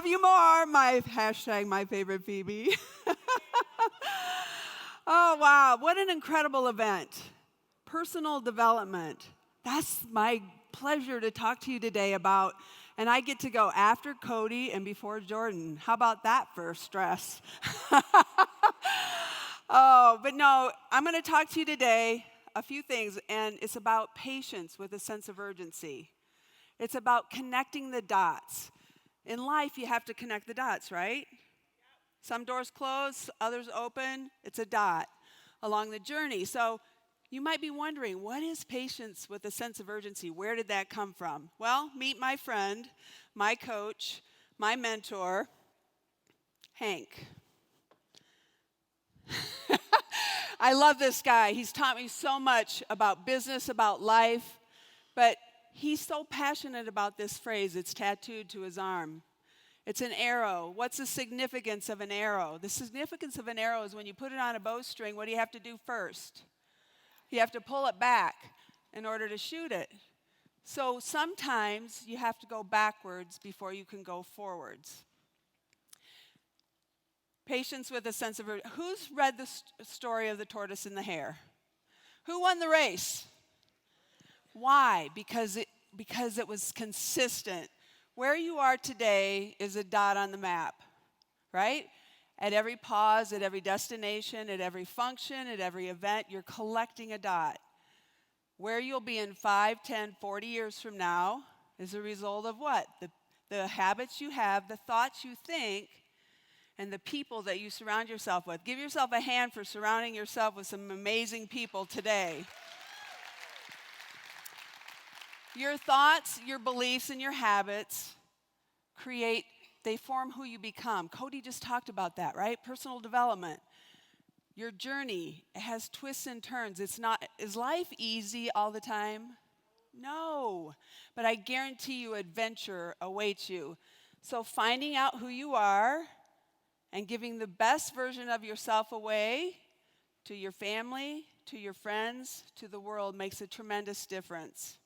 love you more, my favorite Phoebe. Oh, wow. What an incredible event. Personal development. That's my pleasure to talk to you today about. And I get to go after Cody and before Jordan. How about that for stress? Oh, but no, I'm going to talk to you today a few things, and it's about patience with a sense of urgency. It's about connecting the dots. In life, you have to connect the dots, right? Some doors close, others open. It's a dot along the journey. So you might be wondering, what is patience with a sense of urgency? Where did that come from? Well, meet my friend, my coach, my mentor, Hank. I love this guy. He's taught me so much about business, about life, but he's so passionate about this phrase. It's tattooed to his arm. It's an arrow. What's the significance of an arrow? The significance of an arrow is when you put it on a bowstring, what do you have to do first? You have to pull it back in order to shoot it. So sometimes you have to go backwards before you can go forwards. Patience with a sense of urgency. Who's read the story of the tortoise and the hare? Who won the race? Why? Because it was consistent. Where you are today is a dot on the map, right? At every pause, at every destination, at every function, at every event, you're collecting a dot. Where you'll be in 5, 10, 40 years from now is a result of what? The habits you have, the thoughts you think, and the people that you surround yourself with. Give yourself a hand for surrounding yourself with some amazing people today. Your thoughts, your beliefs, and your habits they form who you become. Cody just talked about that, right? Personal development. Your journey, it has twists and turns. Is life easy all the time? No. But I guarantee you adventure awaits you. So finding out who you are and giving the best version of yourself away to your family, to your friends, to the world makes a tremendous difference.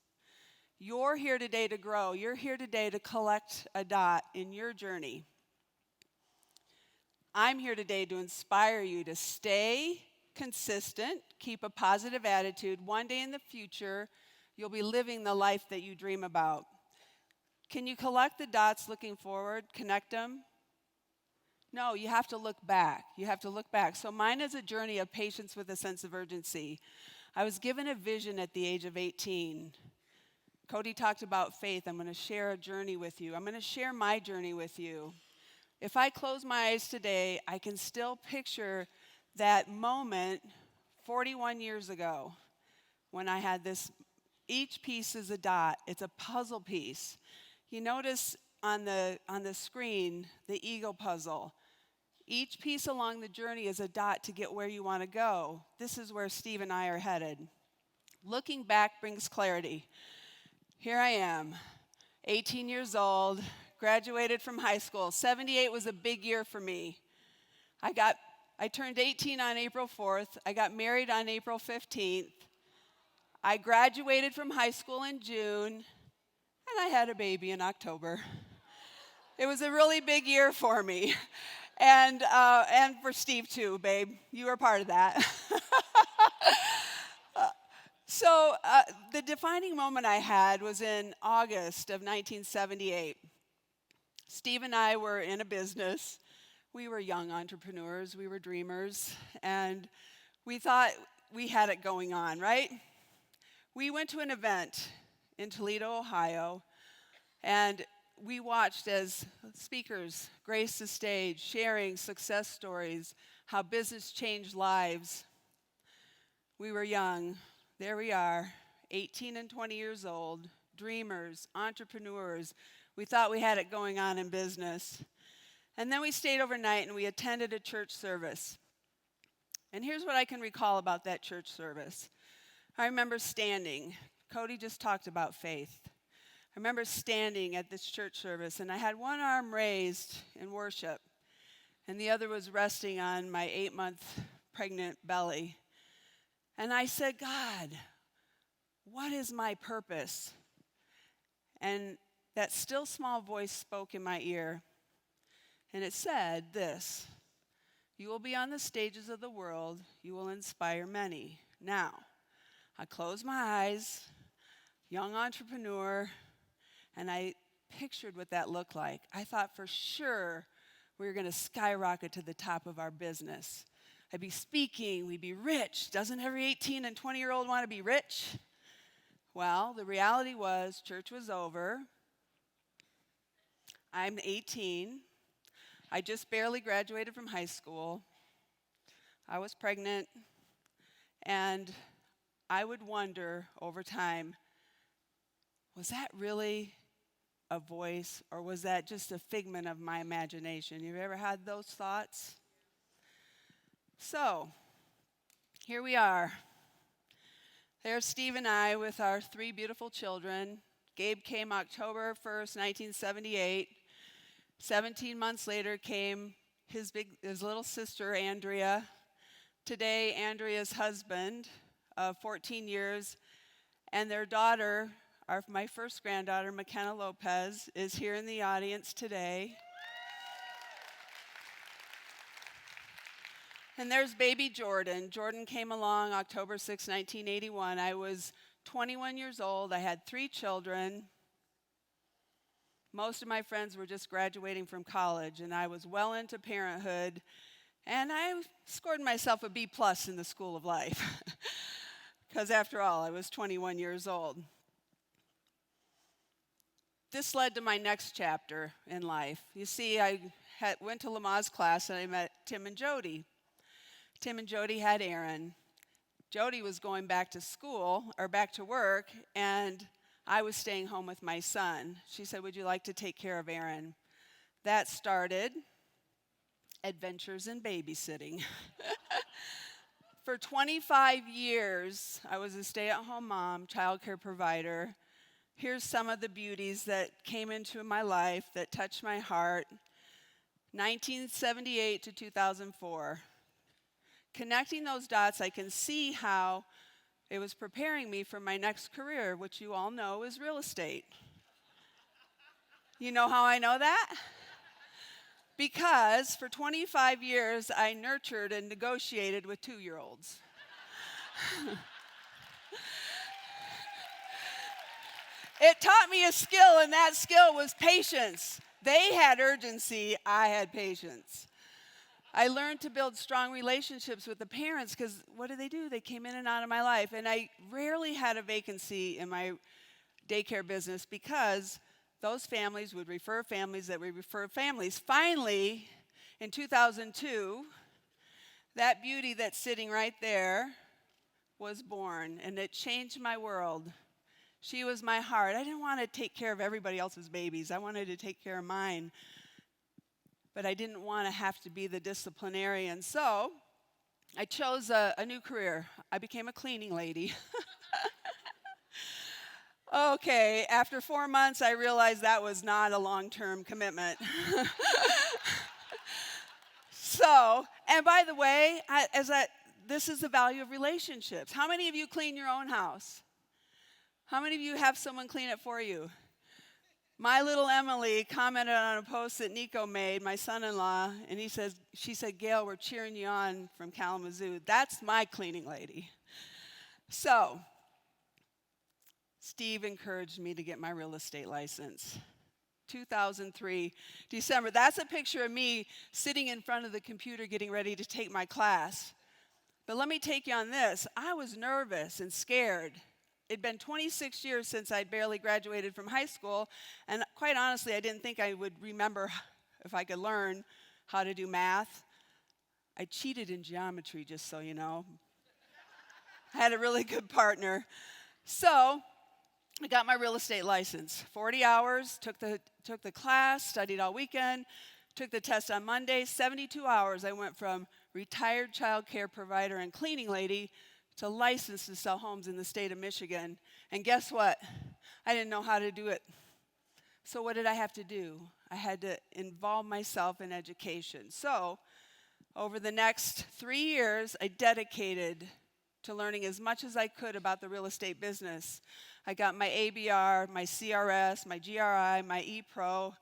You're here today to grow. You're here today to collect a dot in your journey. I'm here today to inspire you to stay consistent, keep a positive attitude. One day in the future, you'll be living the life that you dream about. Can you collect the dots looking forward, connect them? No, you have to look back. You have to look back. So mine is a journey of patience with a sense of urgency. I was given a vision at the age of 18. Cody talked about faith. I'm going to share a journey with you. I'm going to share my journey with you. If I close my eyes today, I can still picture that moment 41 years ago when I had this. Each piece is a dot. It's a puzzle piece. You notice on the screen the ego puzzle. Each piece along the journey is a dot to get where you want to go. This is where Steve and I are headed. Looking back brings clarity. Here I am, 18 years old, graduated from high school. 78 was a big year for me. I turned 18 on April 4th. I got married on April 15th. I graduated from high school in June, and I had a baby in October. It was a really big year for me. And for Steve too, babe. You were part of that. So the defining moment I had was in August of 1978. Steve and I were in a business. We were young entrepreneurs. We were dreamers. And we thought we had it going on, right? We went to an event in Toledo, Ohio, and we watched as speakers graced the stage, sharing success stories, how business changed lives. We were young. There we are, 18 and 20 years old, dreamers, entrepreneurs. We thought we had it going on in business. And then we stayed overnight and we attended a church service. And here's what I can recall about that church service. I remember standing. Cody just talked about faith. I remember standing at this church service, and I had one arm raised in worship, and the other was resting on my 8-month pregnant belly. And I said, God, what is my purpose? And that still small voice spoke in my ear. And it said this: "You will be on the stages of the world. You will inspire many." Now, I closed my eyes, young entrepreneur, and I pictured what that looked like. I thought for sure we were going to skyrocket to the top of our business. I'd be speaking, we'd be rich. Doesn't every 18 and 20-year-old want to be rich? Well, the reality was church was over. I'm 18. I just barely graduated from high school. I was pregnant, and I would wonder over time, was that really a voice, or was that just a figment of my imagination? You've ever had those thoughts? So, here we are. There's Steve and I with our 3 beautiful children. Gabe came October 1st, 1978. 17 months later came his little sister, Andrea. Today, Andrea's husband of 14 years, and their daughter, my first granddaughter, McKenna Lopez, is here in the audience today. And there's baby Jordan. Jordan came along October 6, 1981. I was 21 years old. I had 3 children. Most of my friends were just graduating from college, and I was well into parenthood. And I scored myself a B+ in the school of life. Because after all, I was 21 years old. This led to my next chapter in life. You see, I went to Lamaze class, and I met Tim and Jody. Tim and Jody had Aaron. Jody was going back to school, or back to work, and I was staying home with my son. She said, "Would you like to take care of Aaron?" That started adventures in babysitting. For 25 years, I was a stay-at-home mom, childcare provider. Here's some of the beauties that came into my life that touched my heart. 1978 to 2004. Connecting those dots, I can see how it was preparing me for my next career, which you all know is real estate. You know how I know that? Because for 25 years, I nurtured and negotiated with 2-year-olds. It taught me a skill, and that skill was patience. They had urgency, I had patience. I learned to build strong relationships with the parents because what do? They came in and out of my life. And I rarely had a vacancy in my daycare business because those families would refer families that would refer families. Finally, in 2002, that beauty that's sitting right there was born, and it changed my world. She was my heart. I didn't want to take care of everybody else's babies. I wanted to take care of mine. But I didn't want to have to be the disciplinarian. So I chose a new career. I became a cleaning lady. Okay, after 4 months, I realized that was not a long-term commitment. So, and by the way, this is the value of relationships. How many of you clean your own house? How many of you have someone clean it for you? My little Emily commented on a post that Nico made, my son-in-law, and she said, "Gail, we're cheering you on from Kalamazoo." That's my cleaning lady. So, Steve encouraged me to get my real estate license. 2003, December. That's a picture of me sitting in front of the computer getting ready to take my class. But let me take you on this. I was nervous and scared. It'd been 26 years since I'd barely graduated from high school, and quite honestly, I didn't think I would remember if I could learn how to do math. I cheated in geometry, just so you know. I had a really good partner. So, I got my real estate license. 40 hours, took the class, studied all weekend, took the test on Monday. 72 hours, I went from retired child care provider and cleaning lady to licensed to sell homes in the state of Michigan. And guess what? I didn't know how to do it. So what did I have to do? I had to involve myself in education. So over the next 3 years, I dedicated to learning as much as I could about the real estate business. I got my ABR, my CRS, my GRI, my ePro,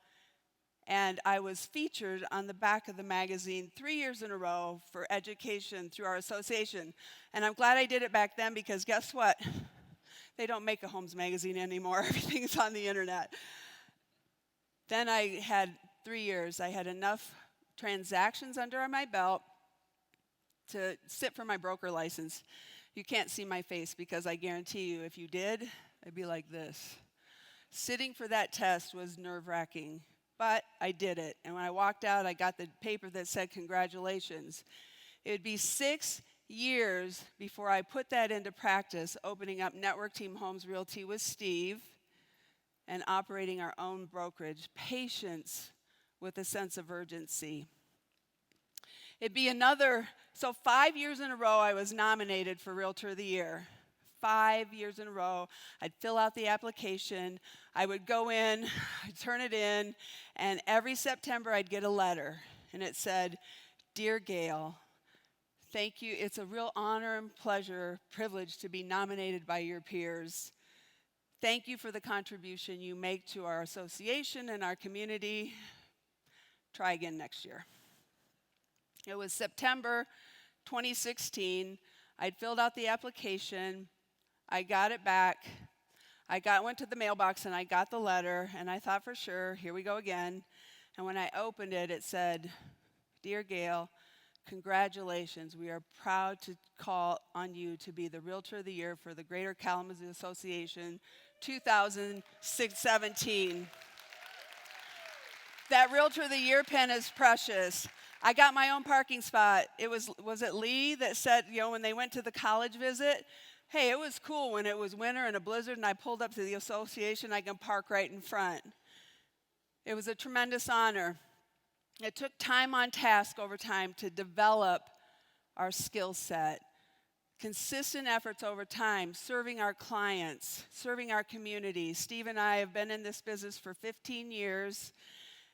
And I was featured on the back of the magazine 3 years in a row for education through our association. And I'm glad I did it back then because guess what? They don't make a Homes magazine anymore. Everything's on the internet. Then I had 3 years. I had enough transactions under my belt to sit for my broker license. You can't see my face because I guarantee you if you did, I'd be like this. Sitting for that test was nerve-wracking. But I did it. And when I walked out, I got the paper that said, congratulations. It would be 6 years before I put that into practice, opening up Network Team Homes Realty with Steve and operating our own brokerage. Patience with a sense of urgency. It'd be so 5 years in a row I was nominated for Realtor of the Year. 5 years in a row, I'd fill out the application, I would go in, I'd turn it in, and every September I'd get a letter, and it said, "Dear Gail, thank you. It's a real honor and privilege to be nominated by your peers. Thank you for the contribution you make to our association and our community. Try again next year." It was September 2016. I'd filled out the application. I got it back. Went to the mailbox and I got the letter, and I thought for sure, here we go again. And when I opened it, it said, "Dear Gail, congratulations. We are proud to call on you to be the Realtor of the Year for the Greater Kalamazoo Association 2017. That Realtor of the Year pen is precious. I got my own parking spot. Was it Lee that said, when they went to the college visit, hey, it was cool when it was winter and a blizzard and I pulled up to the association, I can park right in front. It was a tremendous honor. It took time on task over time to develop our skill set. Consistent efforts over time, serving our clients, serving our community. Steve and I have been in this business for 15 years,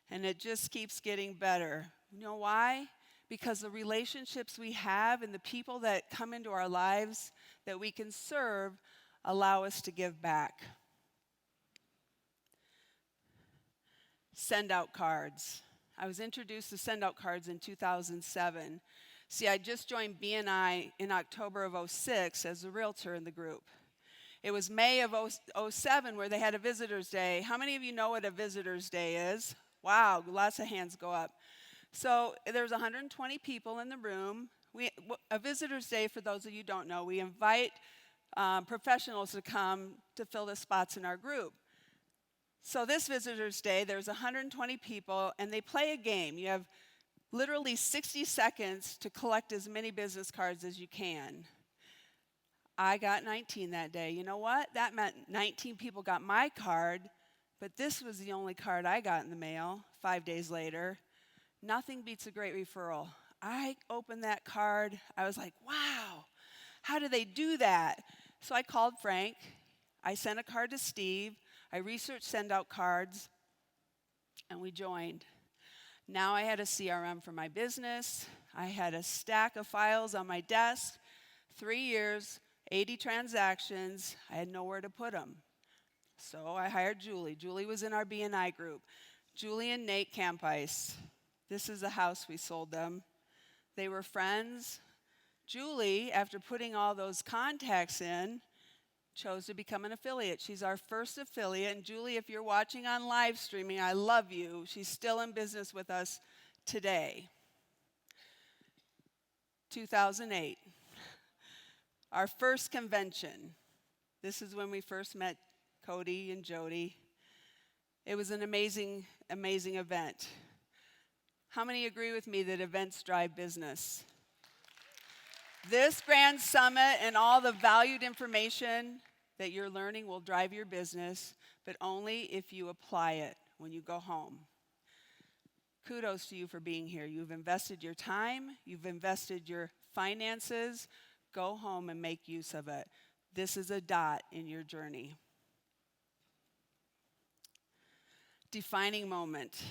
and it just keeps getting better. You know why? Because the relationships we have and the people that come into our lives that we can serve allow us to give back. Send out cards. I was introduced to send out cards in 2007. See, I just joined BNI in October of 2006 as a realtor in the group. It was May of 2007 where they had a visitor's day. How many of you know what a visitor's day is? Wow, lots of hands go up. So there's 120 people in the room. A visitor's day, for those of you who don't know, we invite professionals to come to fill the spots in our group. So this visitor's day, there's 120 people, and they play a game. You have literally 60 seconds to collect as many business cards as you can. I got 19 that day. You know what? That meant 19 people got my card, but this was the only card I got in the mail 5 days later. Nothing beats a great referral. I opened that card. I was like, wow, how do they do that? So I called Frank. I sent a card to Steve. I researched send-out cards, and we joined. Now I had a CRM for my business. I had a stack of files on my desk, 3 years, 80 transactions. I had nowhere to put them. So I hired Julie. Julie was in our BNI group. Julie and Nate Campice. This is the house we sold them. They were friends. Julie, after putting all those contacts in, chose to become an affiliate. She's our first affiliate. And Julie, if you're watching on live streaming, I love you. She's still in business with us today. 2008, our first convention. This is when we first met Cody and Jody. It was an amazing, amazing event. How many agree with me that events drive business? This grand summit and all the valued information that you're learning will drive your business, but only if you apply it when you go home. Kudos to you for being here. You've invested your time, you've invested your finances. Go home and make use of it. This is a dot in your journey. Defining moment,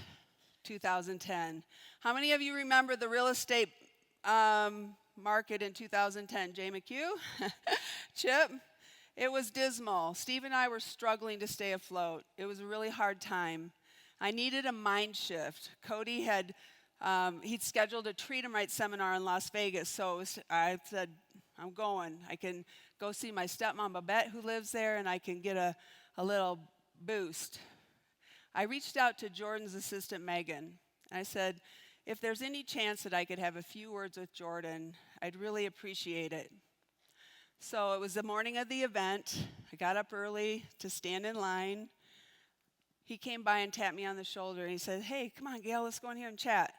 2010. How many of you remember the real estate market in 2010? Jay McHugh? Chip? It was dismal. Steve and I were struggling to stay afloat. It was a really hard time. I needed a mind shift. Cody he'd scheduled a Treat 'em Right seminar in Las Vegas, so I said, I'm going. I can go see my stepmom, Babette, who lives there, and I can get a little boost. I reached out to Jordan's assistant, Megan. I said, if there's any chance that I could have a few words with Jordan, I'd really appreciate it. So it was the morning of the event. I got up early to stand in line. He came by and tapped me on the shoulder, and he said, hey, come on, Gail, let's go in here and chat.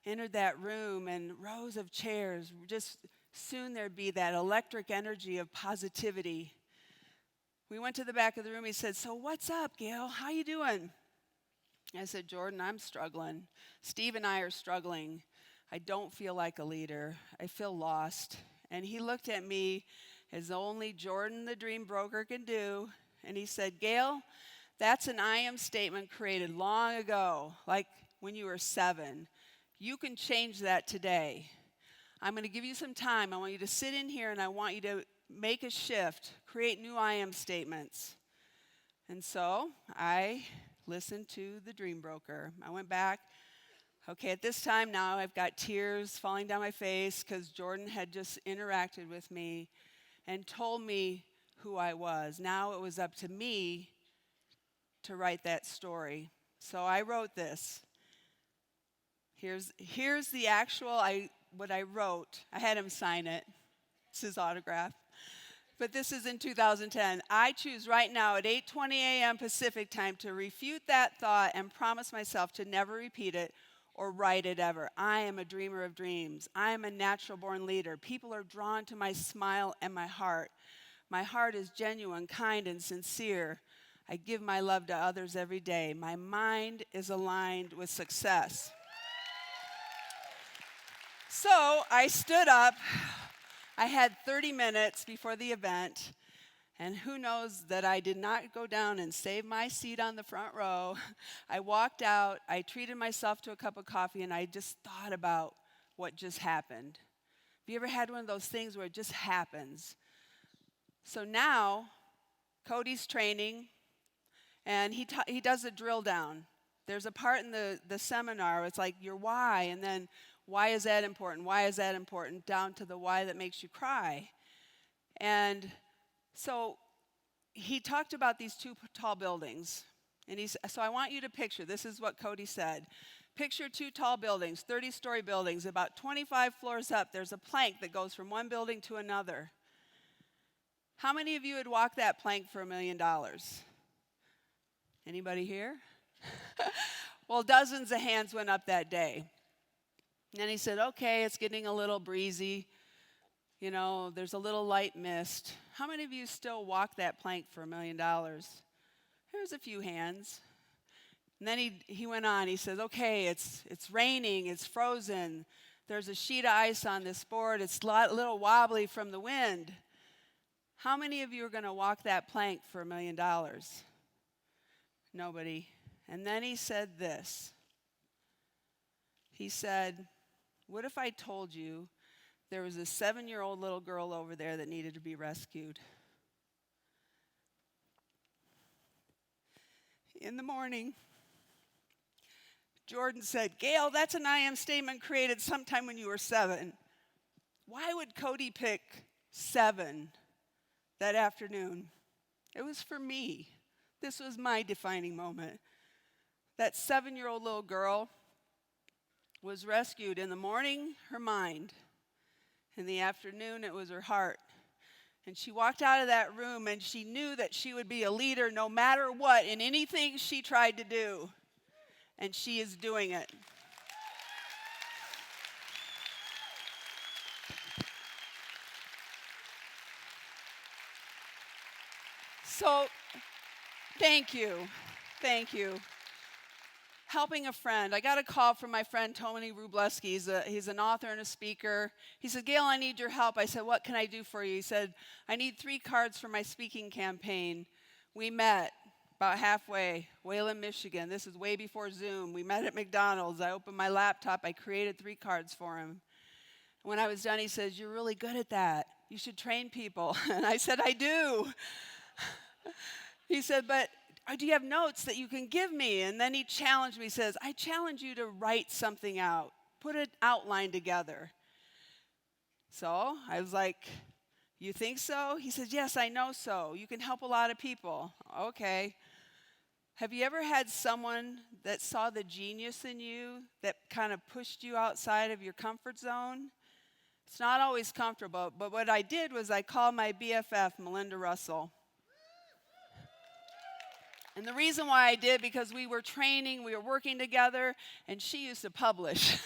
Entered that room, and rows of chairs. Just soon there'd be that electric energy of positivity. We went to the back of the room. He said, so what's up, Gail? How you doing? I said, Jordan, I'm struggling. Steve and I are struggling. I don't feel like a leader. I feel lost. And he looked at me as only Jordan, the dream broker, can do. And he said, Gail, that's an I am statement created long ago, like when you were 7. You can change that today. I'm going to give you some time. I want you to sit in here, and I want you to make a shift, create new I am statements. And so I listened to the dream broker. I went back. Okay, at this time now I've got tears falling down my face because Jordan had just interacted with me and told me who I was. Now it was up to me to write that story. So I wrote this. Here's the actual what I wrote. I had him sign it. It's his autograph. But this is in 2010. I choose right now at 8:20 a.m. Pacific time to refute that thought and promise myself to never repeat it or write it ever. I am a dreamer of dreams. I am a natural-born leader. People are drawn to my smile and my heart. My heart is genuine, kind, and sincere. I give my love to others every day. My mind is aligned with success. So I stood up. I had 30 minutes before the event, and who knows that I did not go down and save my seat on the front row. I walked out, I treated myself to a cup of coffee, and I just thought about what just happened. Have you ever had one of those things where it just happens? So now, Cody's training, and he does a drill down. There's a part in the seminar, it's like your why, and then why is that important? Why is that important? Down to the why that makes you cry. And so he talked about these 2 tall buildings. And so I want you to picture, this is what Cody said. Picture 2 tall buildings, 30-story buildings. About 25 floors up, there's a plank that goes from one building to another. How many of you would walk that plank for $1 million? Anybody here? Well, dozens of hands went up that day. And then he said, okay, it's getting a little breezy. You know, there's a little light mist. How many of you still walk that plank for $1 million? There's a few hands. And then he went on. He says, okay, it's raining. It's frozen. There's a sheet of ice on this board. It's a little wobbly from the wind. How many of you are going to walk that plank for $1 million? Nobody. And then he said this. He said, what if I told you there was a 7-year-old little girl over there that needed to be rescued? In the morning, Jordan said, Gail, that's an I am statement created sometime when you were 7. Why would Cody pick 7 that afternoon? It was for me. This was my defining moment. That 7-year-old little girl was rescued. In the morning, her mind. In the afternoon, it was her heart. And she walked out of that room, and she knew that she would be a leader no matter what in anything she tried to do. And she is doing it. So, thank you. Thank you. Helping a friend. I got a call from my friend Tony Rubleski. He's an author and a speaker. He said, Gail, I need your help. I said, what can I do for you? He said, I need 3 cards for my speaking campaign. We met about halfway, Wayland, Michigan. This is way before Zoom. We met at McDonald's. I opened my laptop. I created 3 cards for him. When I was done, he says, you're really good at that. You should train people. And I said, I do. He said, but or do you have notes that you can give me? And then he challenged me, he says, I challenge you to write something out, put an outline together. So I was like, you think so? He says, yes, I know so. You can help a lot of people. Okay. Have you ever had someone that saw the genius in you that kind of pushed you outside of your comfort zone? It's not always comfortable, but what I did was I called my BFF, Melinda Russell. And the reason why I did, because we were training, we were working together, and she used to publish.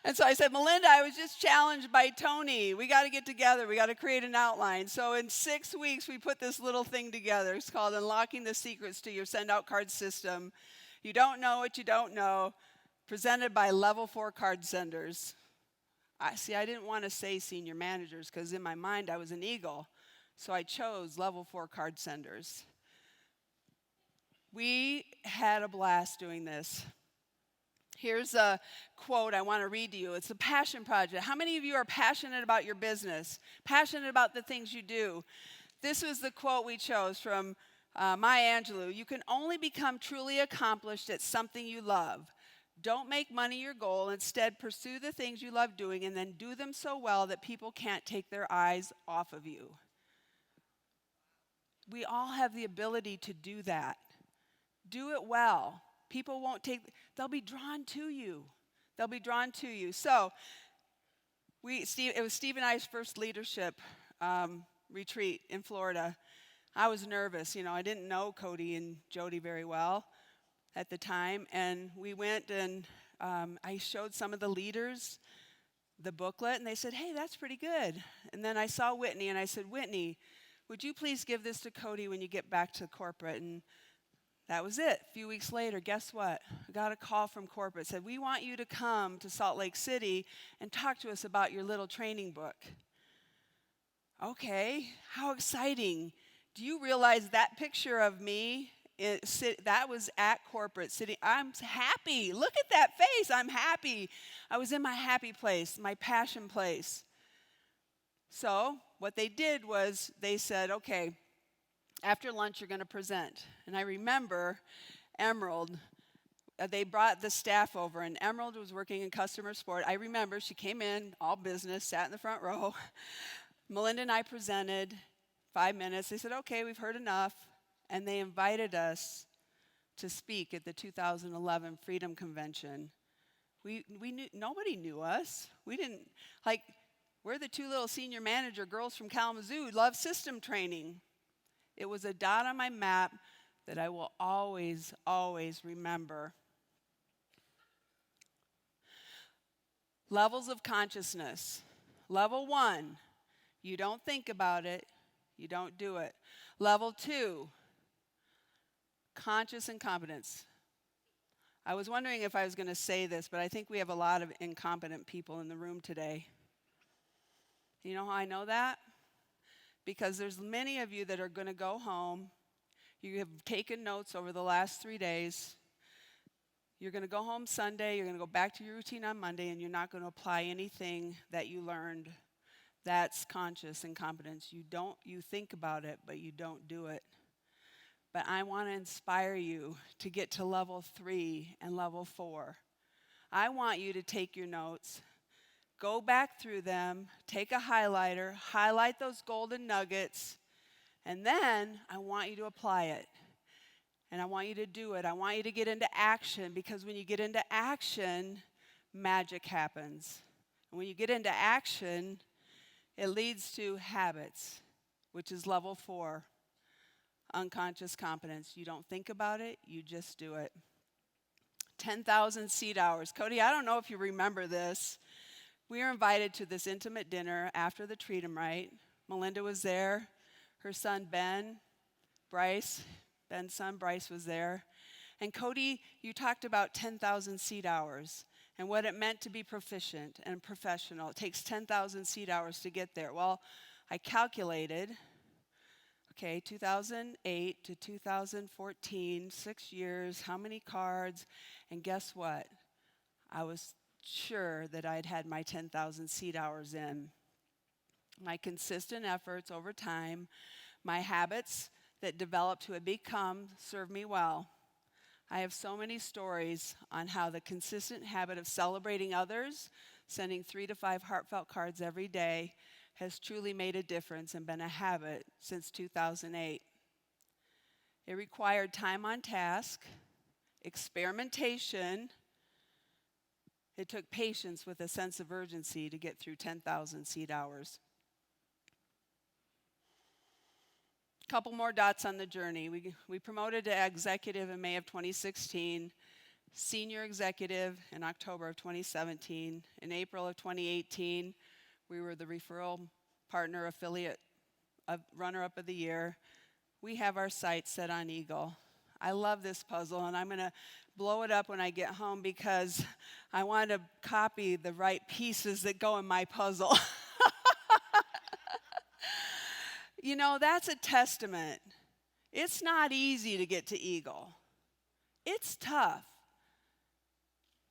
And so I said, Melinda, I was just challenged by Tony. We got to get together. We got to create an outline. So in 6 weeks, we put this little thing together. It's called Unlocking the Secrets to Your Send-Out Card System. You don't know what you don't know, presented by Level 4 card senders. I didn't want to say senior managers because in my mind I was an eagle. So I chose Level 4 card senders. We had a blast doing this. Here's a quote I want to read to you. It's a passion project. How many of you are passionate about your business? Passionate about the things you do? This was the quote we chose from Maya Angelou. You can only become truly accomplished at something you love. Don't make money your goal. Instead, pursue the things you love doing and then do them so well that people can't take their eyes off of you. We all have the ability to do that. Do it well. People they'll be drawn to you. They'll be drawn to you. So, it was Steve and I's first leadership retreat in Florida. I was nervous. I didn't know Cody and Jody very well at the time. And we went and I showed some of the leaders the booklet, and they said, hey, that's pretty good. And then I saw Whitney, and I said, Whitney, would you please give this to Cody when you get back to corporate? And that was it. A few weeks later, guess what? I got a call from corporate. It said, we want you to come to Salt Lake City and talk to us about your little training book. Okay, how exciting. Do you realize that picture of me, that was at corporate sitting? I'm happy. Look at that face. I'm happy. I was in my happy place, my passion place. So what they did was they said, okay, after lunch, you're going to present. And I remember Emerald, they brought the staff over, and Emerald was working in customer support. I remember she came in, all business, sat in the front row. Melinda and I presented 5 minutes. They said, okay, we've heard enough. And they invited us to speak at the 2011 Freedom Convention. We knew, nobody knew us. We didn't, we're the two little senior manager girls from Kalamazoo, love system training. It was a dot on my map that I will always, always remember. Levels of consciousness. Level 1, you don't think about it, you don't do it. Level 2, conscious incompetence. I was wondering if I was going to say this, but I think we have a lot of incompetent people in the room today. You know how I know that? Because there's many of you that are going to go home. You have taken notes over the last 3 days. You're going to go home Sunday. You're going to go back to your routine on Monday, and you're not going to apply anything that you learned. That's conscious incompetence. You think about it, but you don't do it. But I want to inspire you to get to level 3 and level 4. I want you to take your notes, go back through them, take a highlighter, highlight those golden nuggets, and then I want you to apply it. And I want you to do it. I want you to get into action, because when you get into action, magic happens. And when you get into action, it leads to habits, which is level 4, unconscious competence. You don't think about it, you just do it. 10,000 seat hours. Cody, I don't know if you remember this. We were invited to this intimate dinner after the Treat 'em Right. Melinda was there. Her son, Ben's son, Bryce, was there. And Cody, you talked about 10,000 seat hours and what it meant to be proficient and professional. It takes 10,000 seat hours to get there. Well, I calculated, 2008 to 2014, 6 years, how many cards, and guess what? I was sure that I'd had my 10,000 seat hours in. My consistent efforts over time, my habits that developed to become serve me well. I have so many stories on how the consistent habit of celebrating others, sending 3 to 5 heartfelt cards every day, has truly made a difference and been a habit since 2008. It required time on task, experimentation. It took patience with a sense of urgency to get through 10,000 seat hours. Couple more dots on the journey. We promoted to executive in May of 2016, senior executive in October of 2017. In April of 2018, we were the referral partner affiliate runner-up of the year. We have our sights set on Eagle. I love this puzzle, and I'm going to blow it up when I get home because I want to copy the right pieces that go in my puzzle. You know, that's a testament. It's not easy to get to Eagle. It's tough.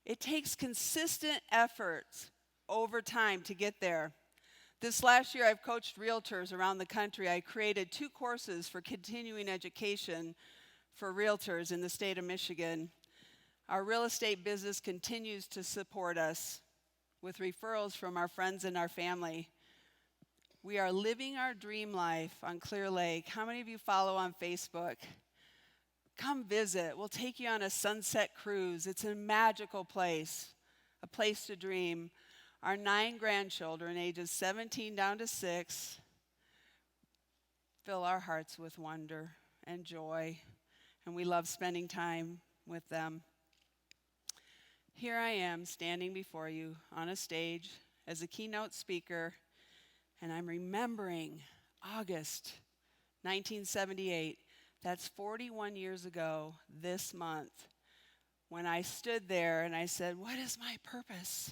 It takes consistent efforts over time to get there. This last year, I've coached realtors around the country. I created 2 courses for continuing education for realtors in the state of Michigan. Our real estate business continues to support us with referrals from our friends and our family. We are living our dream life on Clear Lake. How many of you follow on Facebook? Come visit. We'll take you on a sunset cruise. It's a magical place, a place to dream. Our 9 grandchildren, ages 17 down to 6, fill our hearts with wonder and joy, and we love spending time with them. Here I am standing before you on a stage as a keynote speaker, and I'm remembering August 1978. That's 41 years ago this month when I stood there and I said, "What is my purpose?"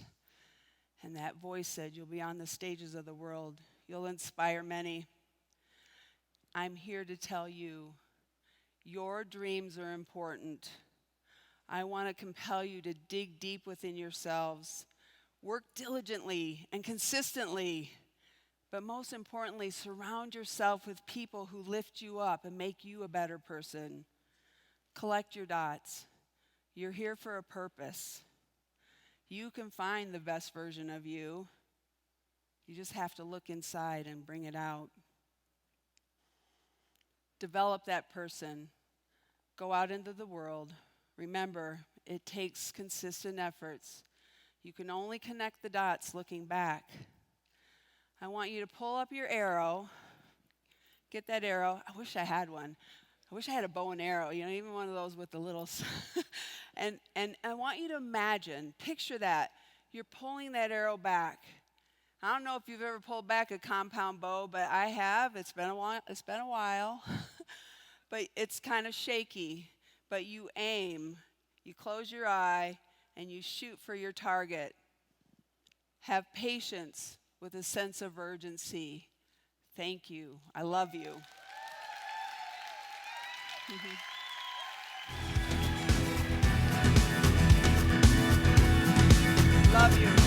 And that voice said, "You'll be on the stages of the world. You'll inspire many." I'm here to tell you, your dreams are important. I want to compel you to dig deep within yourselves. Work diligently and consistently. But most importantly, surround yourself with people who lift you up and make you a better person. Collect your dots. You're here for a purpose. You can find the best version of you. You just have to look inside and bring it out. Develop that person. Go out into the world. Remember, it takes consistent efforts. You can only connect the dots looking back. I want you to pull up your arrow. Get that arrow. I wish I had one. I wish I had a bow and arrow, even one of those with the little... and I want you to imagine, picture that. You're pulling that arrow back. I don't know if you've ever pulled back a compound bow, but I have. It's been a while. But it's kind of shaky. But you aim, you close your eye, and you shoot for your target. Have patience with a sense of urgency. Thank you. I love you. Love you.